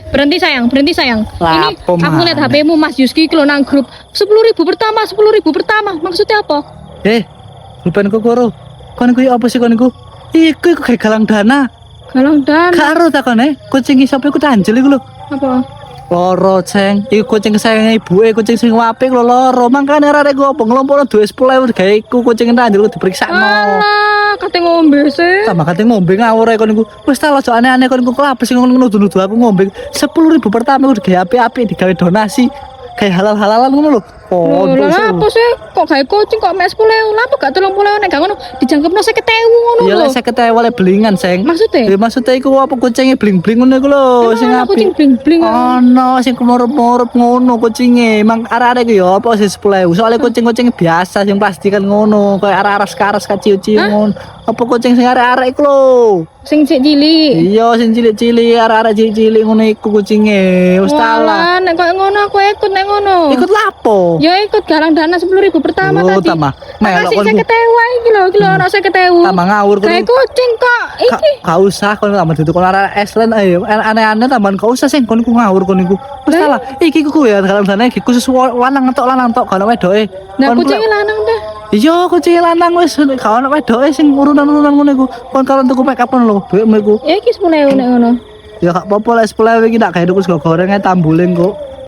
Berhenti sayang, berhenti sayang. Ini Lapo, aku lihat mana? HP-mu Mas Yuski kalau nang grup 10.000 pertama, 10.000 pertama. Maksudnya apa? Bukan koro. Kon kuwi apa sih kon iku? Iku kayak galang dana. Galang dan Karo takone, kucing sapa iku tanjel iku lho. apa? Loro ceng, iku kucing kesayangan ibuke, kucing sing apik lho loro. Mangkane arek iku apa ngelompokno duwe 10.000 gawe iku kucing tanjel diperiksa. Alah, kate ngombe sih. Sama kate ngombe ngawur kon iku. Wis tak aja aneh-aneh kon iku kelapa sing nuduh-nuduh aku ngombe 10.000 pertama udah gawe apik-apik digawe donasi. Kayak halal-halalan ngono lho. Loh, lah apa sih? Kok gawe kucing kok mek 10.000? Lah apa gak 30.000 nek gak ngono dijangkepno 50.000 ngono Iya lho. lek 50.000 oleh belingan, Seng. Maksudnya? Maksudnya iku apa kucingnya bling-bling ngono iku lho, sing Emang ana apik. kucing bling-bling. Ono sing kemorop-morop ngono kucinge. Emang arek-arek ku ya apa sih 10.000. Soalnya kucing-kucing biasa sing plastikan ngono, kayak aras-aras kacil-kacil Hah? ngono. Apa kucing sing arek-arek iku lho. Sing cek cilik. Iya, sing cilik-cilik arek-arek cilik-cilik ngono iku kucinge. Wis Walah, talah. nek koyo ngono aku ikut nek ngono. Ikut lapo? Ya ikut galang dana 10.000 pertama Oh, tadi. tamah. Makasih Melok kon ku. 50.000 iki lho, iki lho ana 50.000. Tambah ngawur kon. Kayak kucing kok. Iki. Gak usah kon tambah ditukul arek Eslen ayo aneh-aneh tambahan gak usah sing kon ku ngawur kon iku. Wis Lah? salah. Iki ku ya dalam dana iki khusus lanang tok kalau wedoke. Nah, Kon kucing lanang teh. iya kucing lanang wis gak ono wedoke sing urunan-urunan ngono iku. Kon karo tuku make up lho duitmu iku. Ya iki 10.000 nek ngono. Ya gak apa-apa lek 10.000 iki tak gawe tuku sego goreng ae tambuling kok.